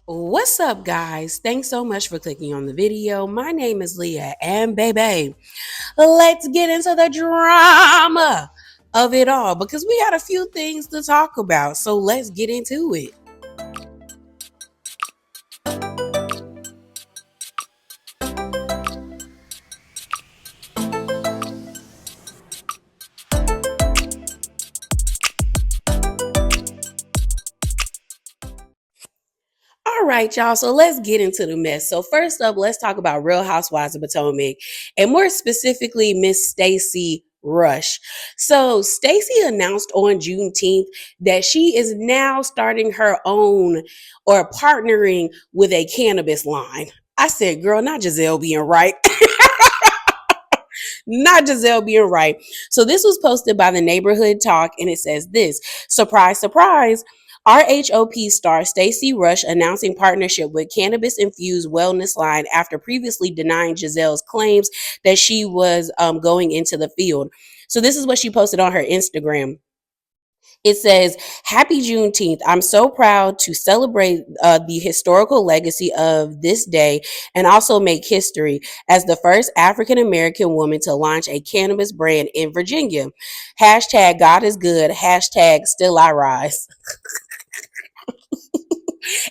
What's up, guys? Thanks so much for clicking on the video. My name is Leah, and baby, let's get into the drama of it all because we got a few things to talk about. So let's get into it. All right, y'all. So let's get into the mess. So first up, let's talk about Real Housewives of Potomac, and more specifically, Miss Stacy Rusch. So Stacey announced on Juneteenth that she is now starting her own or partnering with a cannabis line. I said, girl, not Giselle being right. Not Giselle being right. So this was posted by the Neighborhood Talk, and it says this: surprise, surprise. RHOP star Stacy Rusch announcing partnership with cannabis-infused wellness line after previously denying Giselle's claims that she was going into the field. So this is what she posted on her Instagram. It says, Happy Juneteenth. I'm so proud to celebrate the historical legacy of this day and also make history as the first African American woman to launch a cannabis brand in Virginia. Hashtag God is good. Hashtag still I rise.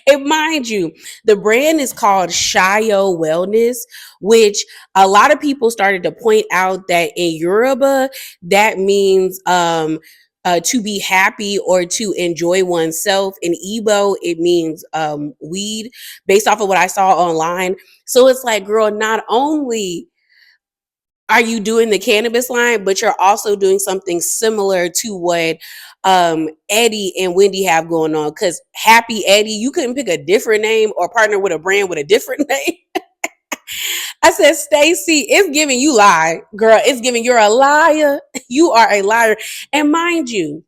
And mind you, the brand is called Shio Wellness, which a lot of people started to point out that in Yoruba, that means to be happy or to enjoy oneself. In Igbo, it means weed, based off of what I saw online. So it's like, girl, not only are you doing the cannabis line, but you're also doing something similar to what Eddie and Wendy have going on. Because Happy Eddie, you couldn't pick a different name or partner with a brand with a different name. I said, Stacy, it's giving you lie, girl. It's giving you're a liar. You are a liar. And mind you,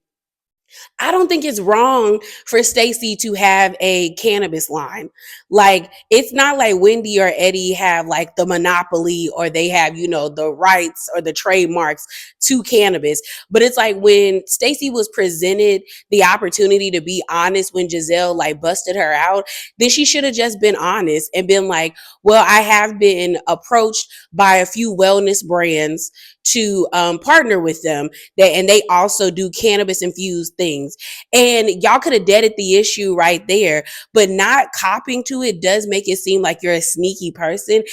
I don't think it's wrong for Stacey to have a cannabis line. Like, it's not like Wendy or Eddie have like the monopoly or they have, the rights or the trademarks to cannabis. But it's like when Stacey was presented the opportunity to be honest when Giselle like busted her out, then she should have just been honest and been like, well, I have been approached by a few wellness brands to partner with them and they also do cannabis infused things, and y'all could have deaded the issue right there. But not copying to it does make it seem like you're a sneaky person.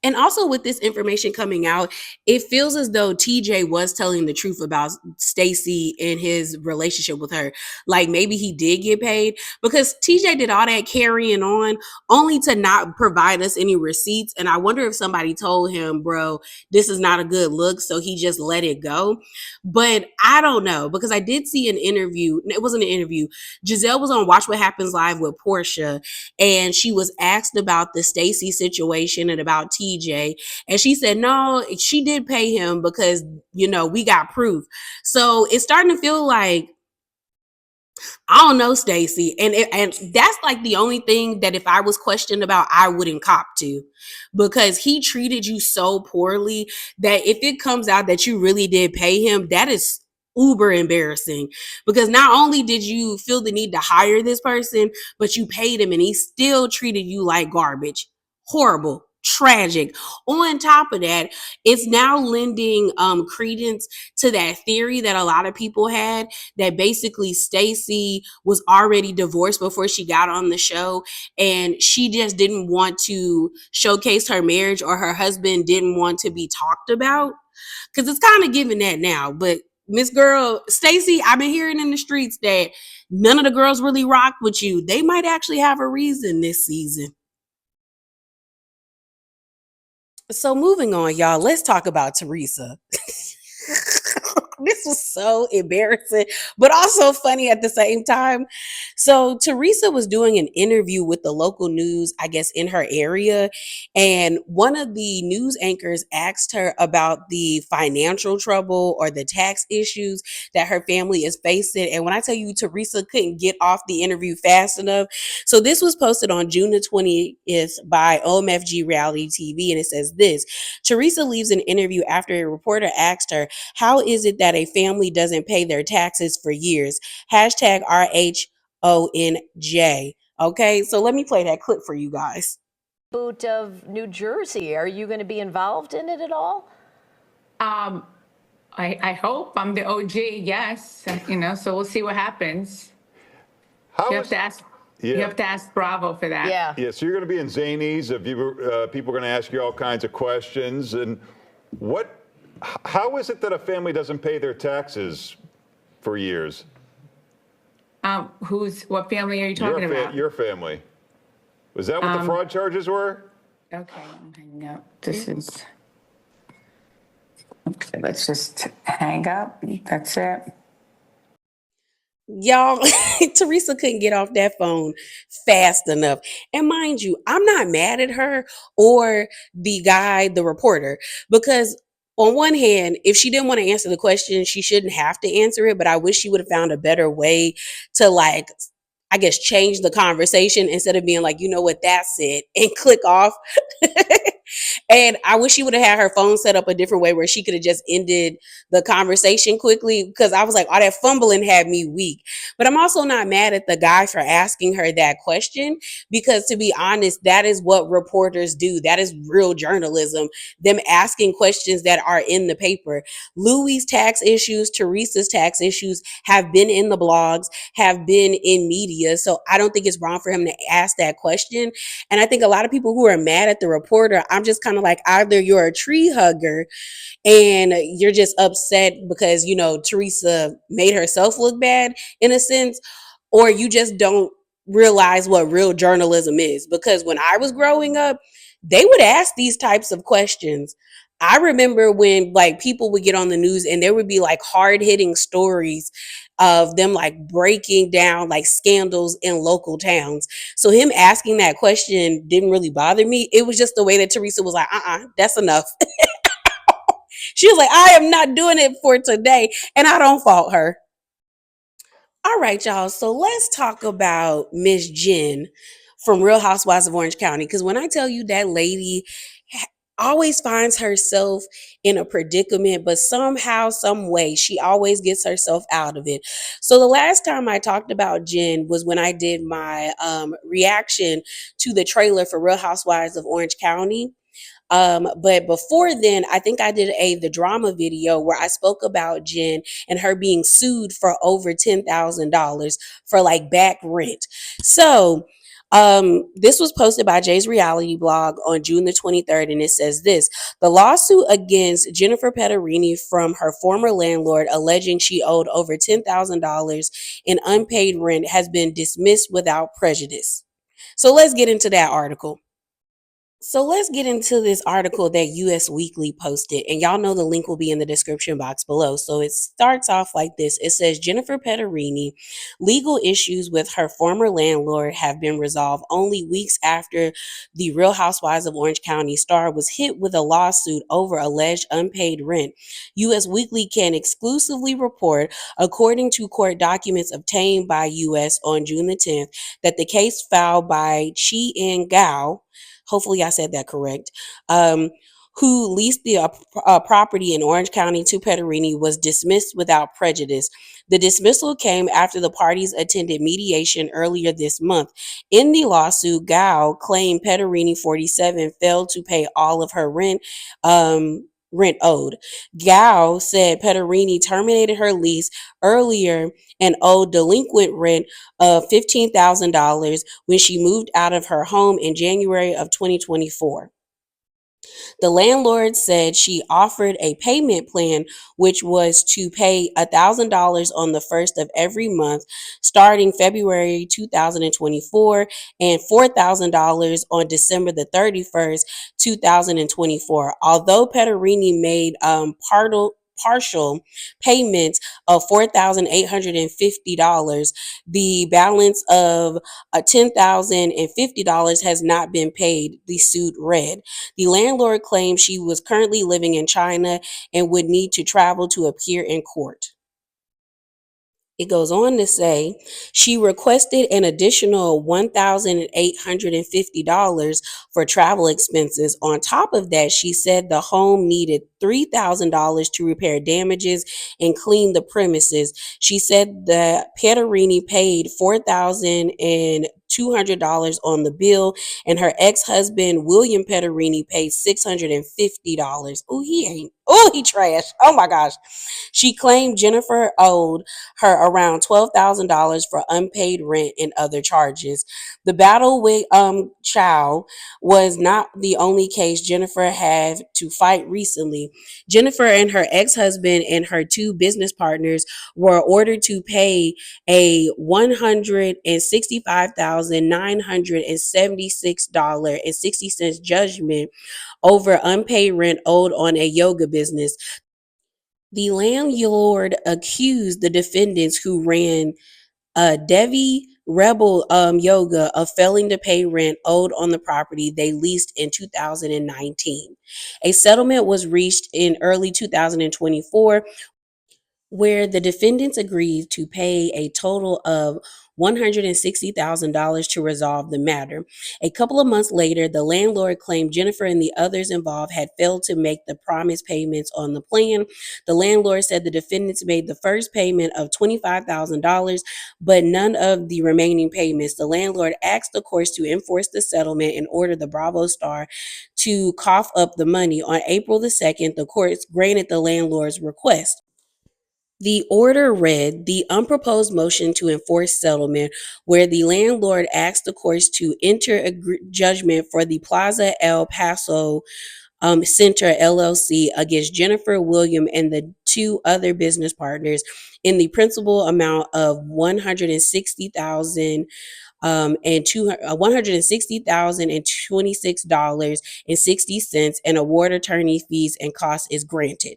And also with this information coming out, it feels as though TJ was telling the truth about Stacey and his relationship with her. Like maybe he did get paid because TJ did all that carrying on only to not provide us any receipts. And I wonder if somebody told him, bro, this is not a good look. So he just let it go. But I don't know, because I did see an interview. It wasn't an interview. Giselle was on Watch What Happens Live with Portia, and she was asked about the Stacey situation and about TJ, and she said no, she did pay him because we got proof. So it's starting to feel like, I don't know, Stacey, and that's like the only thing that if I was questioned about, I wouldn't cop to, because he treated you so poorly that if it comes out that you really did pay him, that is uber embarrassing, because not only did you feel the need to hire this person, but you paid him and he still treated you like garbage. Horrible, tragic. On top of that, it's now lending credence to that theory that a lot of people had, that basically Stacey was already divorced before she got on the show, and she just didn't want to showcase her marriage, or her husband didn't want to be talked about, because it's kind of giving that now. But Miss Girl Stacey, I've been hearing in the streets that none of the girls really rock with you. They might actually have a reason this season. So moving on, y'all, let's talk about Teresa. This was so embarrassing, but also funny at the same time. So Teresa was doing an interview with the local news, I guess, in her area. And one of the news anchors asked her about the financial trouble or the tax issues that her family is facing. And when I tell you, Teresa couldn't get off the interview fast enough. So this was posted on June the 20th by OMFG Reality TV. And it says this: Teresa leaves an interview after a reporter asked her, how is it that a family doesn't pay their taxes for years? Hashtag RHONJ. Okay, so let me play that clip for you guys. Boot of New Jersey. Are you going to be involved in it at all? I hope I'm the OG. Yes, so we'll see what happens. You have to ask. You have to ask Bravo for that. Yeah. So you're going to be in Zanies. People are going to ask you all kinds of questions. And how is it that a family doesn't pay their taxes for years? What family are you talking about? Your family. Was that what the fraud charges were? Okay, I'm hanging up. This is. Okay, let's just hang up. That's it. Y'all, Teresa couldn't get off that phone fast enough. And mind you, I'm not mad at her or the guy, the reporter, because on one hand, if she didn't want to answer the question, she shouldn't have to answer it. But I wish she would have found a better way to, like, I guess, change the conversation instead of being like, you know what, that's it, and click off. And I wish she would have had her phone set up a different way where she could have just ended the conversation quickly, because I was like, all that fumbling had me weak. But I'm also not mad at the guy for asking her that question, because to be honest, that is what reporters do. That is real journalism, them asking questions that are in the paper. Louis' tax issues, Teresa's tax issues have been in the blogs, have been in media. So I don't think it's wrong for him to ask that question. And I think a lot of people who are mad at the reporter, I'm just kind of like, either you're a tree hugger and you're just upset because, Teresa made herself look bad in a sense, or you just don't realize what real journalism is. Because when I was growing up, they would ask these types of questions. I remember when, like, people would get on the news and there would be like hard hitting stories of them like breaking down like scandals in local towns. So him asking that question didn't really bother me. It was just the way that Teresa was like, that's enough. She was like, I am not doing it for today. And I don't fault her. All right, y'all. So let's talk about Miss Jen from Real Housewives of Orange County. Because when I tell you that lady always finds herself in a predicament, but somehow, some way, she always gets herself out of it. So the last time I talked about Jen was when I did my reaction to the trailer for Real Housewives of Orange County. But before then, I think I did the DramA video where I spoke about Jen and her being sued for over $10,000 for like back rent. So this was posted by Jay's reality blog on June the 23rd, and it says this: the lawsuit against Jennifer Pedranti from her former landlord alleging she owed over $10,000 in unpaid rent has been dismissed without prejudice. So let's get into that article. So let's get into this article that US Weekly posted, and y'all know the link will be in the description box below. So it starts off like this. It says Jennifer Pedranti, legal issues with her former landlord have been resolved only weeks after the Real Housewives of Orange County star was hit with a lawsuit over alleged unpaid rent. US Weekly can exclusively report, according to court documents obtained by US on June the 10th, that the case filed by Chi En Gao, hopefully I said that correct, who leased the property in Orange County to Pedranti, was dismissed without prejudice. The dismissal came after the parties attended mediation earlier this month. In the lawsuit, Gao claimed Pedranti, 47, failed to pay all of her rent owed. Gao said Pedranti terminated her lease earlier and owed delinquent rent of $15,000 when she moved out of her home in January of 2024. The landlord said she offered a payment plan, which was to pay $1,000 on the first of every month starting February 2024 and $4,000 on December the 31st, 2024. Although Pedranti made partial payments of $4,850, the balance of $10,050 has not been paid, the suit read. The landlord claimed she was currently living in China and would need to travel to appear in court. It goes on to say she requested an additional $1,850 for travel expenses. On top of that, she said the home needed $3,000 to repair damages and clean the premises. She said that Pedranti paid $4,200 $200 on the bill, and her ex-husband William Pedranti paid $650. He trash. Oh my gosh. She claimed Jennifer owed her around $12,000 for unpaid rent and other charges. The battle with Chow was not the only case Jennifer had to fight recently. Jennifer and her ex-husband and her two business partners were ordered to pay a $165,976.60 judgment over unpaid rent owed on a yoga business. The landlord accused the defendants who ran Devi Rebel Yoga of failing to pay rent owed on the property they leased in 2019. A settlement was reached in early 2024 where the defendants agreed to pay a total of $160,000 to resolve the matter. A couple of months later, the landlord claimed Jennifer and the others involved had failed to make the promised payments on the plan. The landlord said the defendants made the first payment of $25,000, but none of the remaining payments. The landlord asked the courts to enforce the settlement and ordered the Bravo Star to cough up the money. On April the 2nd, the courts granted the landlord's request. The order read the unproposed motion to enforce settlement, where the landlord asked the courts to enter a judgment for the Plaza El Paso Center LLC against Jennifer William and the two other business partners in the principal amount of $160,000 and $160,026.60, and award attorney fees and costs is granted.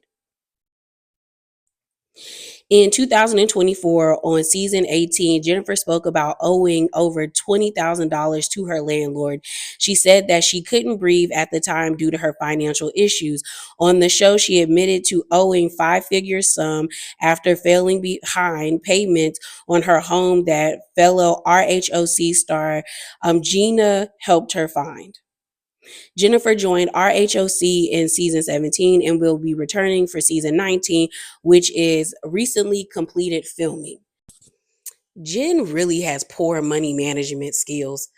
In 2024, on season 18, Jennifer spoke about owing over $20,000 to her landlord. She said that she couldn't breathe at the time due to her financial issues. On the show, she admitted to owing five-figure sum after failing behind payments on her home that fellow RHOC star Gina helped her find. Jennifer joined RHOC in season 17 and will be returning for season 19, which is recently completed filming. Jen really has poor money management skills.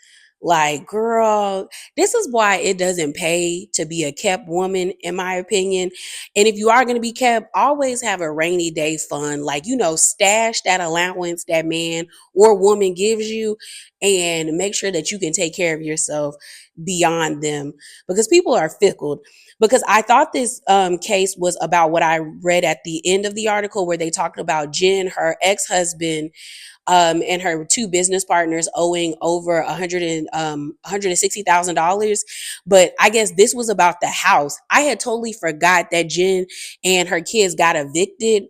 Like, girl, this is why it doesn't pay to be a kept woman, in my opinion. And if you are going to be kept, always have a rainy day fund. Like, stash that allowance that man or woman gives you and make sure that you can take care of yourself beyond them, because people are fickle. Because I thought this case was about what I read at the end of the article, where they talked about Jen, her ex-husband, and her two business partners owing over $160,000. But I guess this was about the house. I had totally forgot that Jen and her kids got evicted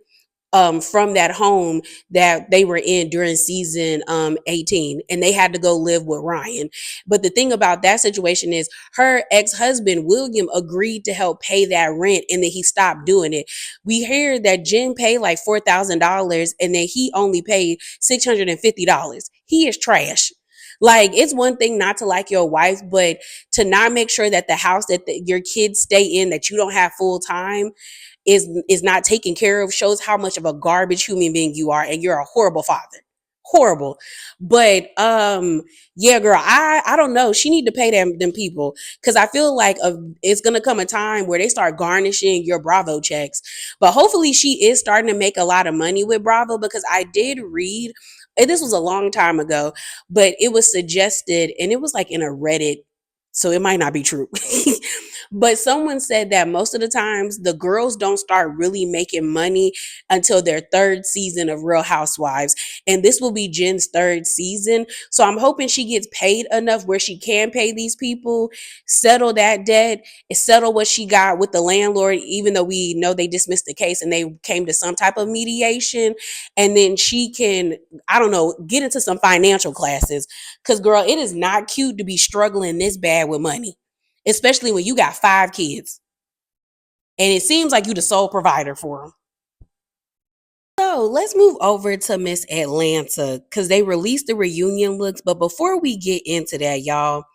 from that home that they were in during season 18, and they had to go live with Ryan. But the thing about that situation is her ex-husband William agreed to help pay that rent, and then he stopped doing it. We hear that Jen paid like $4,000 and then he only paid $650. He is trash. Like, it's one thing not to like your wife, but to not make sure that the house that your kids stay in, that you don't have full time, is not taken care of, shows how much of a garbage human being you are, and you're a horrible father. Horrible. But yeah, girl, I don't know. She need to pay them people, because I feel like it's gonna come a time where they start garnishing your Bravo checks. But hopefully she is starting to make a lot of money with Bravo, because I did read, and this was a long time ago, but it was suggested, and it was like in a Reddit, so it might not be true. But someone said that most of the times the girls don't start really making money until their third season of Real Housewives. And this will be Jen's third season. So I'm hoping she gets paid enough where she can pay these people, settle that debt, and settle what she got with the landlord, even though we know they dismissed the case and they came to some type of mediation. And then she can, I don't know, get into some financial classes. Because, girl, it is not cute to be struggling this bad with money, especially when you got 5 kids and it seems like you the sole provider for them. So let's move over to Miss Atlanta, because they released the reunion looks. But before we get into that, y'all,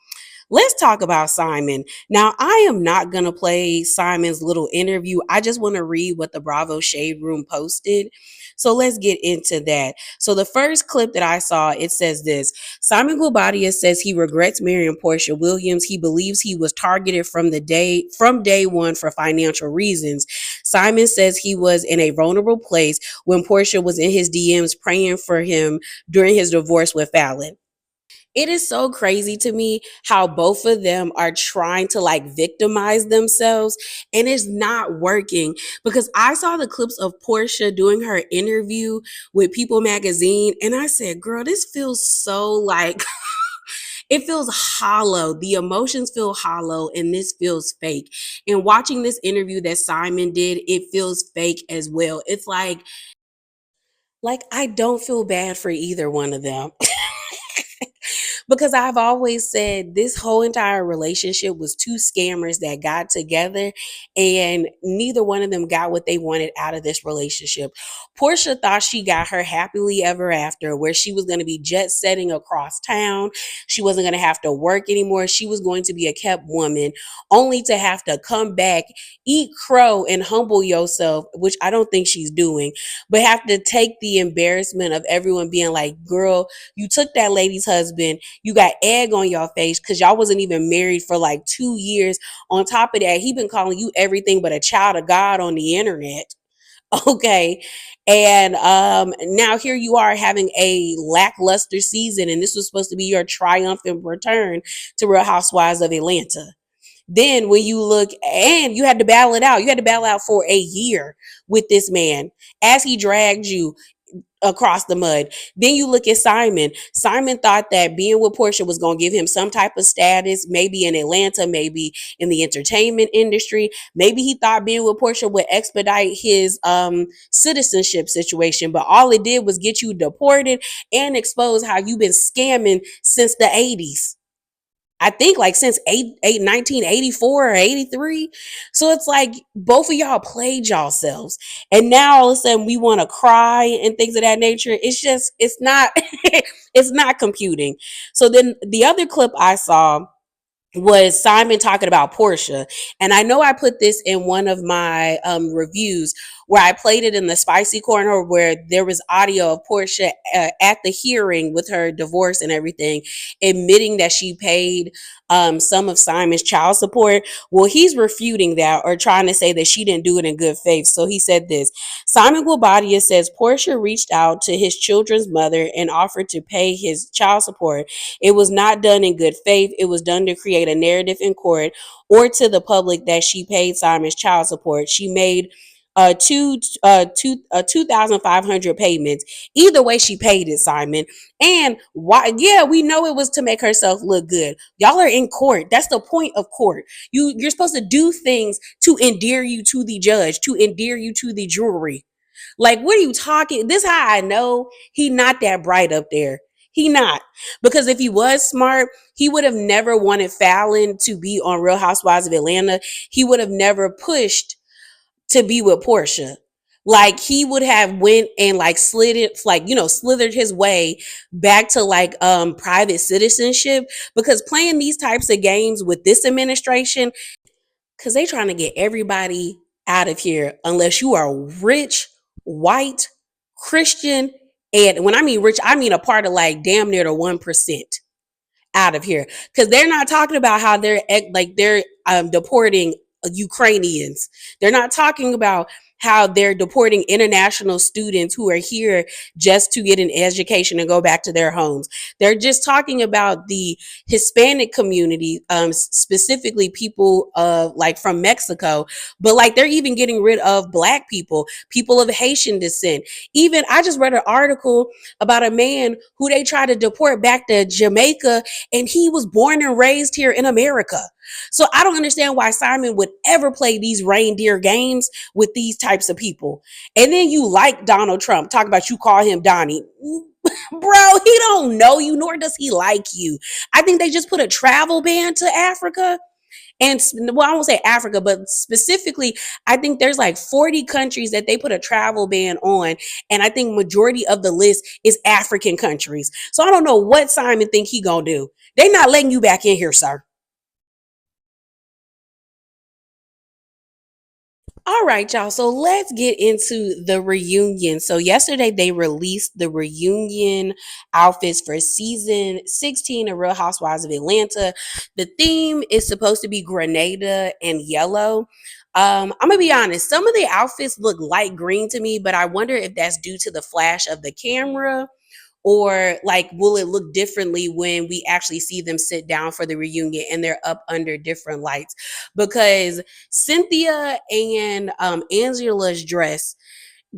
let's talk about Simon. Now, I am not going to play Simon's little interview. I just want to read what the Bravo Shade Room posted. So let's get into that. So the first clip that I saw, it says this: Simon Guobadia says he regrets marrying Portia Williams. He believes he was targeted from day one for financial reasons. Simon says he was in a vulnerable place when Portia was in his DMs praying for him during his divorce with Fallon. It is so crazy to me how both of them are trying to like victimize themselves, and it's not working, because I saw the clips of Portia doing her interview with People magazine and I said, girl, this feels so like it feels hollow. The emotions feel hollow and this feels fake. And watching this interview that Simon did, it feels fake as well. It's like I don't feel bad for either one of them. Because I've always said this whole entire relationship was two scammers that got together, and neither one of them got what they wanted out of this relationship. Portia thought she got her happily ever after, where she was going to be jet setting across town. She wasn't going to have to work anymore. She was going to be a kept woman, only to have to come back, eat crow, and humble yourself, which I don't think she's doing, but have to take the embarrassment of everyone being like, girl, you took that lady's husband. You got egg on your face because y'all wasn't even married for like 2 years. On top of that, he been calling you everything but a child of God on the internet. Okay. And now here you are having a lackluster season, and this was supposed to be your triumphant return to Real Housewives of Atlanta. Then when you look, and you had to battle it out. You had to battle out for a year with this man as he dragged you across the mud. Then you look at Simon. Simon thought that being with Portia was going to give him some type of status, maybe in Atlanta, maybe in the entertainment industry. Maybe he thought being with Portia would expedite his citizenship situation, but all it did was get you deported and expose how you've been scamming since the 80s. I think like since 1984 or 83. So it's like both of y'all played yourselves. And now all of a sudden we want to cry and things of that nature. It's not, it's not computing. So then the other clip I saw was Simon talking about Portia. And I know I put this in one of my reviews where I played it in the spicy corner, where there was audio of Portia at the hearing with her divorce and everything, admitting that she paid some of Simon's child support. Well, he's refuting that, or trying to say that she didn't do it in good faith. So he said this: Simon Guobadia says Portia reached out to his children's mother and offered to pay his child support. It was not done in good faith. It was done to create a narrative in court or to the public that she paid Simon's child support. She made 2,500 payments. Either way, she paid it, Simon. And why? Yeah, we know it was to make herself look good. Y'all are in court. That's the point of court. You're supposed to do things to endear you to the judge, to endear you to the jury. Like, what are you talking? This is how I know he not that bright up there. He not. Because if he was smart, he would have never wanted Fallon to be on Real Housewives of Atlanta. He would have never pushed to be with Portia. Like, he would have went and like slid it, like, slithered his way back to like private citizenship, because playing these types of games with this administration, because they trying to get everybody out of here unless you are rich, white, Christian, and when I mean rich, I mean a part of like damn near the 1% out of here, because they're not talking about how they're deporting Ukrainians. They're not talking about how they're deporting international students who are here just to get an education and go back to their homes. They're just talking about the Hispanic community, specifically people like from Mexico, but like they're even getting rid of Black people, people of Haitian descent. Even I just read an article about a man who they tried to deport back to Jamaica, and he was born and raised here in America. So I don't understand why Simon would ever play these reindeer games with these types of people. And then you like Donald Trump, talk about you call him Donnie. Bro, he don't know you, nor does he like you. I think they just put a travel ban to Africa. And well, I won't say Africa, but specifically, I think there's like 40 countries that they put a travel ban on. And I think majority of the list is African countries. So I don't know what Simon think he gonna do. They not letting you back in here, sir. All right, y'all. So let's get into the reunion. So yesterday they released the reunion outfits for season 16 of Real Housewives of Atlanta. The theme is supposed to be Grenada and yellow. I'm gonna be honest, some of the outfits look light green to me, but I wonder if that's due to the flash of the camera, or like will it look differently when we actually see them sit down for the reunion and they're up under different lights. Because Cynthia and Angela's dress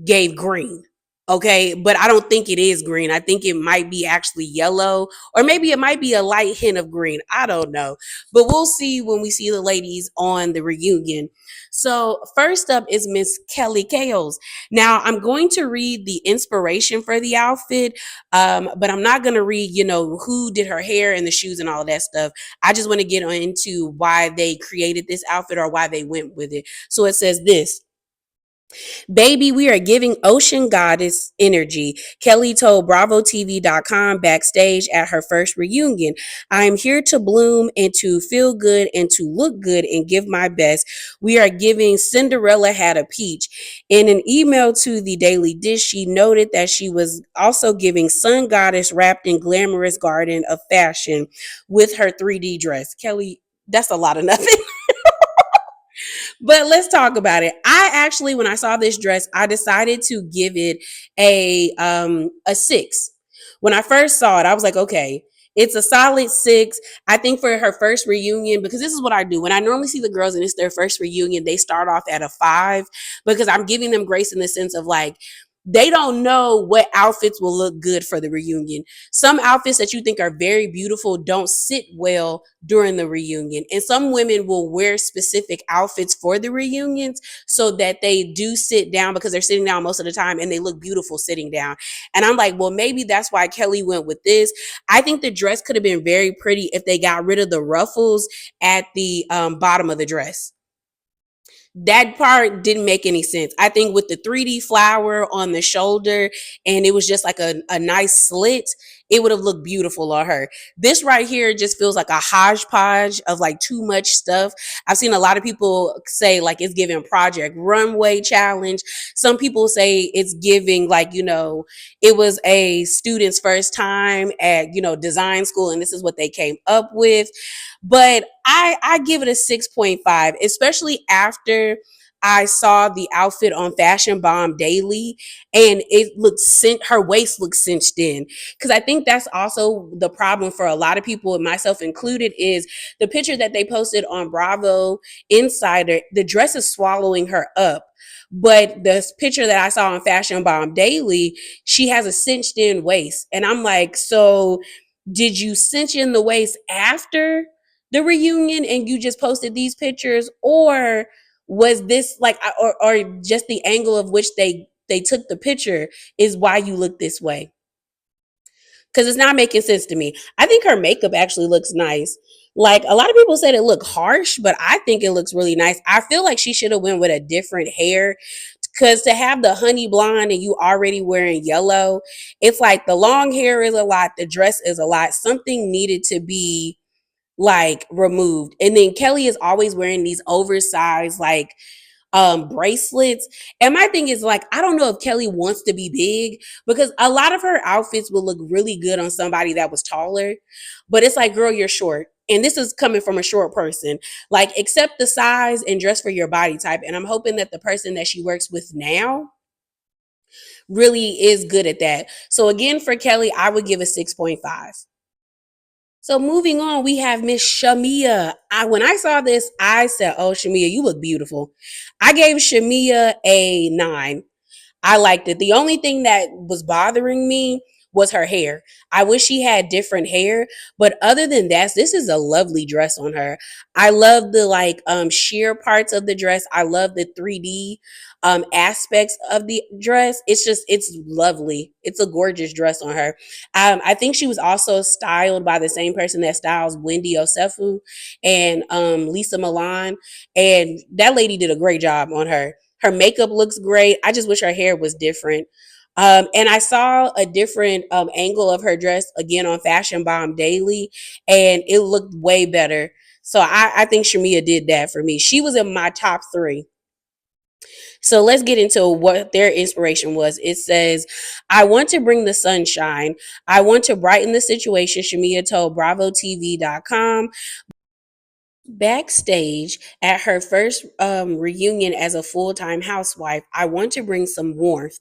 gave green. Okay, but I don't think it is green. I think it might be actually yellow, or maybe it might be a light hint of green. I don't know, but we'll see when we see the ladies on the reunion. So first up is Miss Kelly Kales. Now I'm going to read the inspiration for the outfit, but I'm not going to read, who did her hair and the shoes and all of that stuff. I just want to get into why they created this outfit or why they went with it. So it says this: Baby, we are giving ocean goddess energy. Kelly told BravoTV.com backstage at her first reunion. I am here to bloom and to feel good and to look good and give my best. We are giving Cinderella had a peach. In an email to the Daily Dish, she noted that she was also giving sun goddess wrapped in glamorous garden of fashion with her 3D dress. Kelly, that's a lot of nothing. But let's talk about it. I actually, when I saw this dress, I decided to give it a 6. When I first saw it, I was like, okay, it's a solid 6. I think for her first reunion, because this is what I do. When I normally see the girls and it's their first reunion, they start off at a 5, because I'm giving them grace in the sense of like, they don't know what outfits will look good for the reunion. Some outfits that you think are very beautiful don't sit well during the reunion. And some women will wear specific outfits for the reunions so that they do sit down, because they're sitting down most of the time and they look beautiful sitting down. And I'm like, well, maybe that's why Kelly went with this. I think the dress could have been very pretty if they got rid of the ruffles at the bottom of the dress. That part didn't make any sense. I think with the 3D flower on the shoulder and it was just like a nice slit, it would have looked beautiful on her. This right here just feels like a hodgepodge of like too much stuff. I've seen a lot of people say like it's giving Project Runway Challenge. Some people say it's giving like, it was a student's first time at, design school and this is what they came up with. But I give it a 6.5, especially after I saw the outfit on Fashion Bomb Daily and her waist looks cinched in. Because I think that's also the problem for a lot of people, and myself included, is the picture that they posted on Bravo Insider, the dress is swallowing her up. But the picture that I saw on Fashion Bomb Daily, she has a cinched in waist. And I'm like, so did you cinch in the waist after the reunion and you just posted these pictures, or was this like, or just the angle of which they took the picture is why you look this way? Because it's not making sense to me. I think her makeup actually looks nice. Like a lot of people said it looked harsh, but I think it looks really nice. I feel like she should have went with a different hair, because to have the honey blonde and you already wearing yellow, it's like the long hair is a lot, the dress is a lot. Something needed to be like removed. And then Kelly is always wearing these oversized like bracelets. And my thing is like, I don't know if Kelly wants to be big, because a lot of her outfits will look really good on somebody that was taller. But it's like, girl, you're short. And this is coming from a short person. Like, accept the size and dress for your body type. And I'm hoping that the person that she works with now really is good at that. So again, for Kelly, I would give a 6.5. So moving on, we have Miss Shamia. When I saw this, I said, oh, Shamia, you look beautiful. I gave Shamia a 9. I liked it. The only thing that was bothering me was her hair. I wish she had different hair, but other than that, this is a lovely dress on her. I love the like sheer parts of the dress. I love the 3D aspects of the dress. It's lovely. It's a gorgeous dress on her. I think she was also styled by the same person that styles Wendy Osefu and Lisa Milan, and that lady did a great job on her. Her makeup looks great. I just wish her hair was different. And I saw a different angle of her dress again on Fashion Bomb Daily, and it looked way better. So I think Shamia did that for me. She was in my top 3. So let's get into what their inspiration was. It says, I want to bring the sunshine. I want to brighten the situation, Shamia told BravoTV.com. Backstage at her first reunion as a full time housewife, I want to bring some warmth.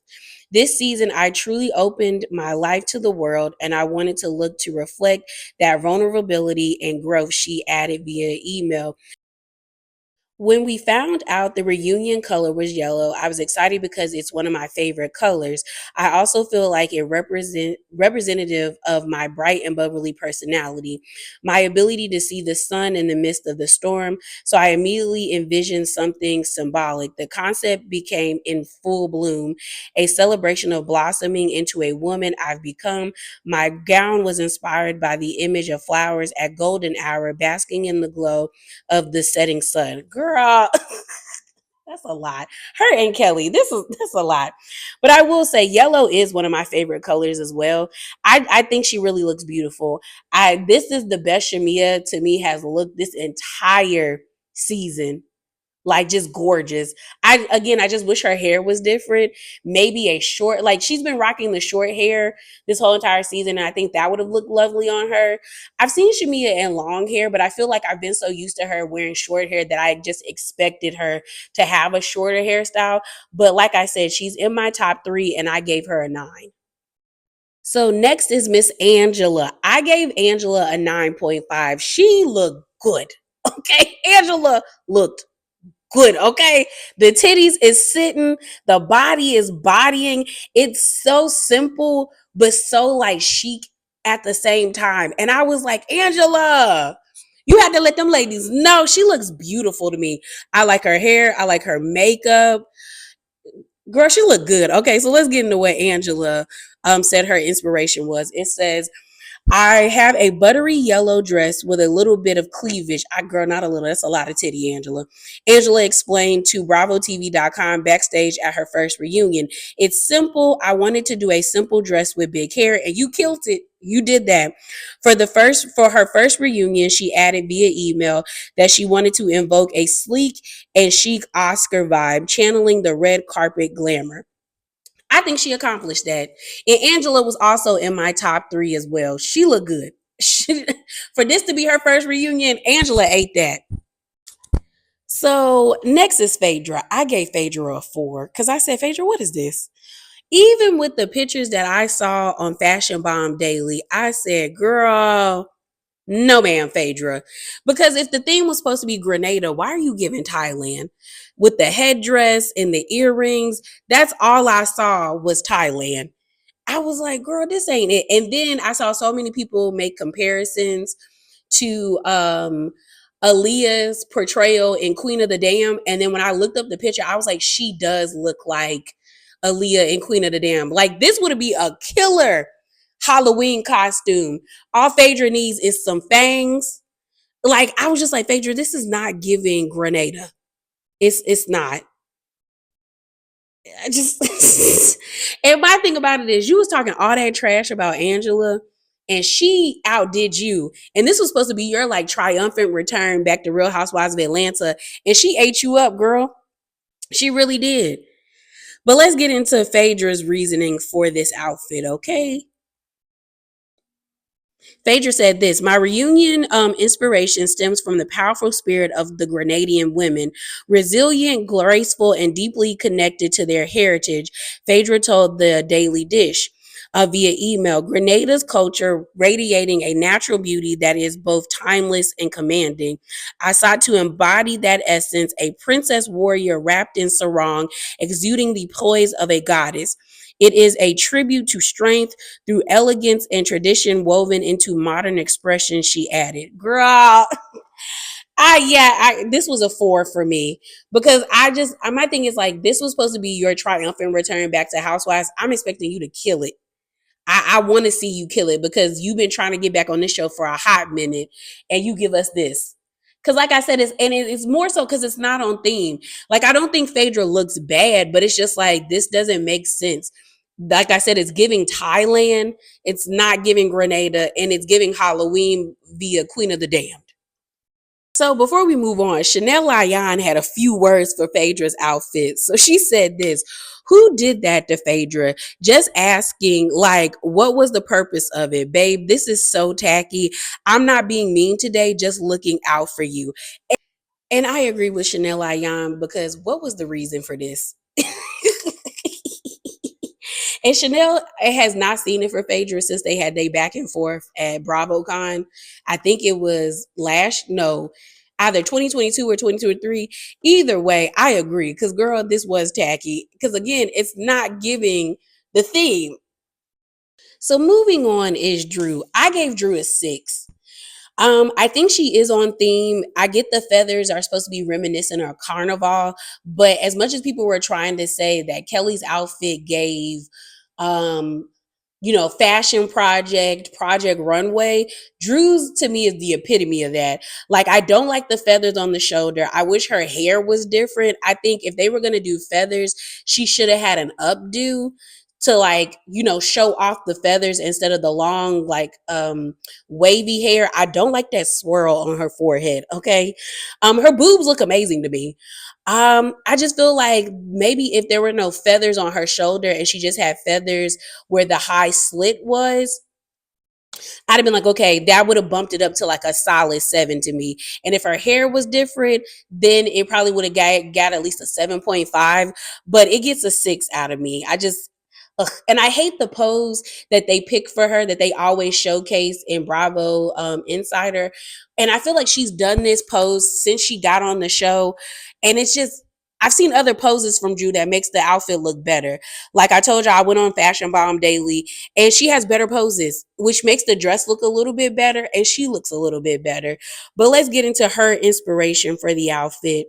This season, I truly opened my life to the world, and I wanted to look to reflect that vulnerability and growth, she added via email. When we found out the reunion color was yellow, I was excited because it's one of my favorite colors. I also feel like it representative of my bright and bubbly personality, my ability to see the sun in the midst of the storm. So I immediately envisioned something symbolic. The concept became in full bloom, a celebration of blossoming into a woman I've become. My gown was inspired by the image of flowers at golden hour, basking in the glow of the setting sun. Girl, that's a lot. Her and Kelly, that's a lot. But I will say yellow is one of my favorite colors as well. I think she really looks beautiful. This is the best Shamia to me has looked this entire season, like just gorgeous. I just wish her hair was different. Maybe a short, like she's been rocking the short hair this whole entire season, and I think that would have looked lovely on her. I've seen Shamia in long hair, but I feel like I've been so used to her wearing short hair that I just expected her to have a shorter hairstyle. But like I said, she's in my top 3 and I gave her a 9. So next is Miss Angela. I gave Angela a 9.5. She looked good. Okay. Angela looked good. Okay. The titties is sitting, the body is bodying. It's so simple, but so like chic at the same time. And I was like, Angela, you had to let them ladies know she looks beautiful to me. I like her hair. I like her makeup. Girl, she looked good. Okay, so let's get into what Angela said her inspiration was. It says, I have a buttery yellow dress with a little bit of cleavage. Girl, not a little. That's a lot of titty, Angela. Angela explained to BravoTV.com backstage at her first reunion. It's simple. I wanted to do a simple dress with big hair, and you killed it. You did that. For her first reunion, she added via email that she wanted to invoke a sleek and chic Oscar vibe, channeling the red carpet glamour. I think she accomplished that. And Angela was also in my top 3 as well. She looked good. For this to be her first reunion, Angela ate that. So next is Phaedra. I gave Phaedra a 4 because I said, Phaedra, what is this? Even with the pictures that I saw on Fashion Bomb Daily, I said, girl, no, ma'am, Phaedra. Because if the theme was supposed to be Grenada, why are you giving Thailand? With the headdress and the earrings, that's all I saw was Thailand. I was like, girl, this ain't it. And then I saw so many people make comparisons to Aaliyah's portrayal in Queen of the Dam. And then when I looked up the picture, I was like, she does look like Aaliyah in Queen of the Dam. Like this would be a killer Halloween costume. All Phaedra needs is some fangs. Like I was just like, Phaedra, this is not giving Grenada. It's not. I just and my thing about it is you was talking all that trash about Angela and she outdid you. And this was supposed to be your like triumphant return back to Real Housewives of Atlanta. And she ate you up, girl. She really did. But let's get into Phaedra's reasoning for this outfit, okay? Phaedra said this, my reunion inspiration stems from the powerful spirit of the Grenadian women, resilient, graceful, and deeply connected to their heritage, Phaedra told the Daily Dish. Via email, Grenada's culture radiating a natural beauty that is both timeless and commanding. I sought to embody that essence, a princess warrior wrapped in sarong, exuding the poise of a goddess. It is a tribute to strength through elegance and tradition woven into modern expression, she added. Girl, this was a 4 for me because my thing is like, this was supposed to be your triumphant return back to Housewives. I'm expecting you to kill it. I want to see you kill it because you've been trying to get back on this show for a hot minute and you give us this. Because like I said, it's more so because it's not on theme. Like, I don't think Phaedra looks bad, but it's just like, this doesn't make sense. Like I said, it's giving Thailand. It's not giving Grenada, and it's giving Halloween via Queen of the Damned. So before we move on, Chanel Lyon had a few words for Phaedra's outfit. So she said this: "Who did that to Phaedra? Just asking, like, what was the purpose of it? Babe, this is so tacky. I'm not being mean today, just looking out for you." And I agree with Chanel Lyon, because what was the reason for this? And Chanel has not seen it for Phaedra since they had their back and forth at BravoCon. I think it was either 2022 or 2023. Either way, I agree. Because, girl, this was tacky. Because, again, it's not giving the theme. So moving on is Drew. I gave Drew a 6. I think she is on theme. I get the feathers are supposed to be reminiscent of carnival, but as much as people were trying to say that Kelly's outfit gave um fashion project runway, Drew's to me is the epitome of that. Like, I don't like the feathers on the shoulder. I wish her hair was different. I think if they were going to do feathers, she should have had an updo to, like, show off the feathers instead of the long, like, wavy hair. I don't like that swirl on her forehead. Okay. Her boobs look amazing to me. I just feel like maybe if there were no feathers on her shoulder and she just had feathers where the high slit was, I'd have been like, okay, that would have bumped it up to like a solid 7 to me. And if her hair was different, then it probably would have got at least a 7.5, but it gets a 6 out of me. And I hate the pose that they pick for her that they always showcase in Bravo Insider. And I feel like she's done this pose since she got on the show. And it's just, I've seen other poses from Drew that makes the outfit look better. Like I told you, I went on Fashion Bomb Daily, and she has better poses, which makes the dress look a little bit better, and she looks a little bit better. But let's get into her inspiration for the outfit.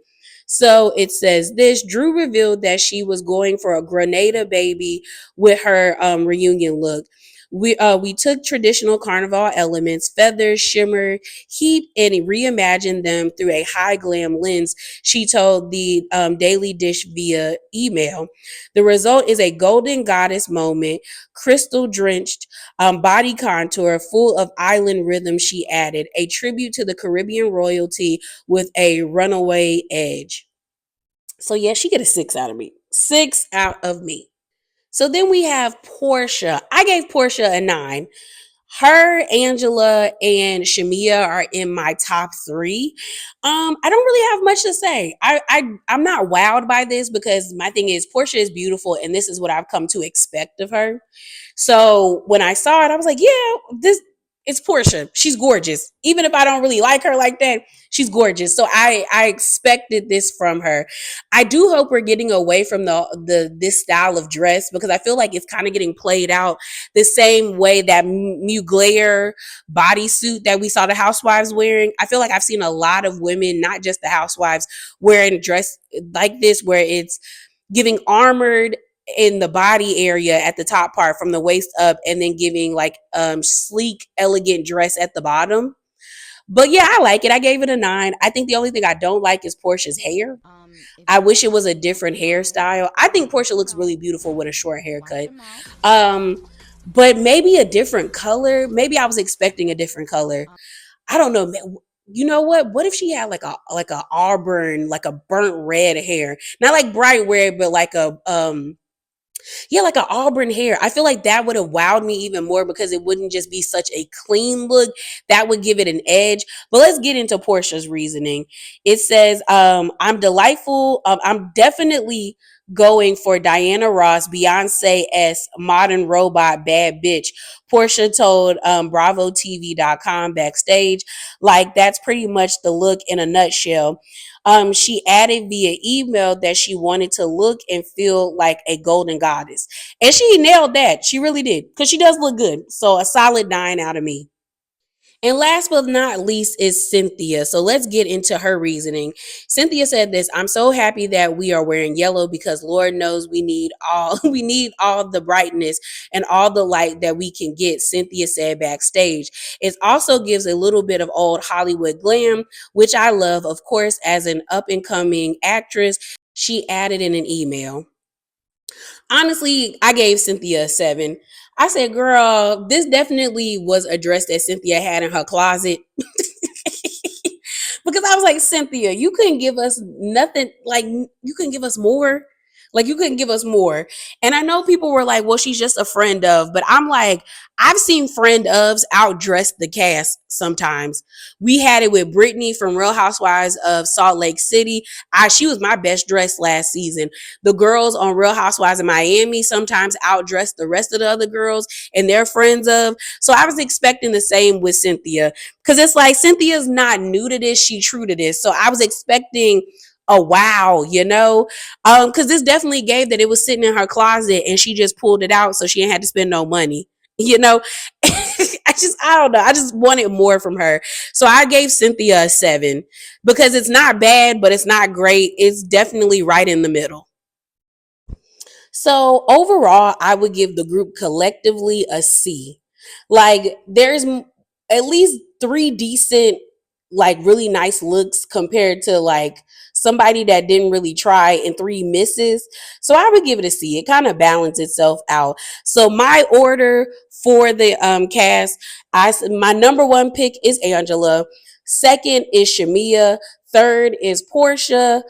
So it says this: Drew revealed that she was going for a Grenada baby with her reunion look. We took traditional carnival elements, feathers, shimmer, heat, and reimagined them through a high glam lens, she told the Daily Dish via email. The result is a golden goddess moment, crystal drenched body contour full of island rhythm, she added, a tribute to the Caribbean royalty with a runaway edge. So yeah, she get a 6 out of me. 6 out of me. So then we have Portia. I gave Portia a 9. Her, Angela, and Shamia are in my top 3. I don't really have much to say. I'm not wowed by this, because my thing is Portia is beautiful, and this is what I've come to expect of her. So when I saw it, I was like, yeah, it's Portia. She's gorgeous. Even if I don't really like her like that, she's gorgeous. So I expected this from her. I do hope we're getting away from this style of dress, because I feel like it's kind of getting played out the same way that Mugler bodysuit that we saw the housewives wearing. I feel like I've seen a lot of women, not just the housewives, wearing dress like this, where it's giving armored in the body area at the top part from the waist up, and then giving like sleek, elegant dress at the bottom. But yeah, I like it. I gave it a 9. I think the only thing I don't like is Portia's hair. I wish it was a different hairstyle. I think Portia looks really beautiful with a short haircut. But maybe a different color. Maybe I was expecting a different color. I don't know. You know what? What if she had like a auburn, like a burnt red hair? Not like bright red, but like a like an auburn hair. I feel like that would have wowed me even more, because it wouldn't just be such a clean look. That would give it an edge. But let's get into Portia's reasoning. It says, I'm delightful. I'm definitely going for Diana Ross, Beyonce-esque modern robot bad bitch. Portia told BravoTV.com backstage, like, that's pretty much the look in a nutshell. She added via email that she wanted to look and feel like a golden goddess. And she nailed that. She really did, because she does look good. So a solid 9 out of me. And last but not least is Cynthia. So let's get into her reasoning. Cynthia said this: I'm so happy that we are wearing yellow, because Lord knows we need all the brightness and all the light that we can get, Cynthia said backstage. It also gives a little bit of old Hollywood glam, which I love, of course, as an up and coming actress, she added in an email. Honestly, I gave Cynthia a 7. I said, girl, this definitely was a dress that Cynthia had in her closet. Because I was like, Cynthia, you couldn't give us nothing. Like, you couldn't give us more. Like, you couldn't give us more. And I know people were like, well, she's just a friend of. But I'm like, I've seen friend ofs outdress the cast sometimes. We had it with Brittany from Real Housewives of Salt Lake City. She was my best dressed last season. The girls on Real Housewives of Miami sometimes outdress the rest of the other girls and they're friends of. So I was expecting the same with Cynthia. Because it's like Cynthia's not new to this, she true to this. So I was expecting a wow, because this definitely gave that it was sitting in her closet and she just pulled it out so she ain't had to spend no money. I don't know. I just wanted more from her. So I gave Cynthia a 7 because it's not bad, but it's not great. It's definitely right in the middle. So overall, I would give the group collectively a C. Like, there's at least 3 decent, like, really nice looks compared to like somebody that didn't really try and 3 misses. So I would give it a C. It kind of balanced itself out. So my order for the cast, my number 1 pick is Angela. Second is Shamia. Third is Portia.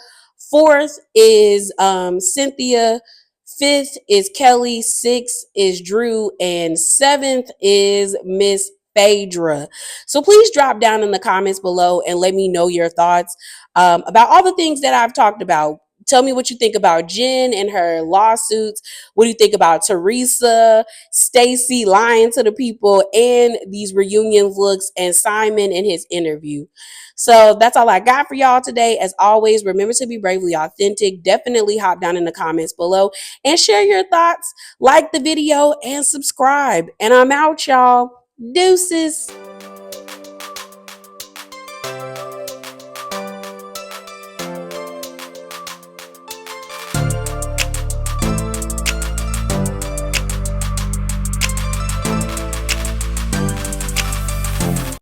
Fourth is Cynthia. Fifth is Kelly. Sixth is Drew. And seventh is Miss Phaedra. So please drop down in the comments below and let me know your thoughts about all the things that I've talked about. Tell me what you think about Jen and her lawsuits. What do you think about Teresa, Stacey lying to the people, and these reunion looks, and Simon and his interview? So that's all I got for y'all today. As always, remember to be bravely authentic. Definitely hop down in the comments below and share your thoughts. Like the video and subscribe. And I'm out, y'all. Deuces.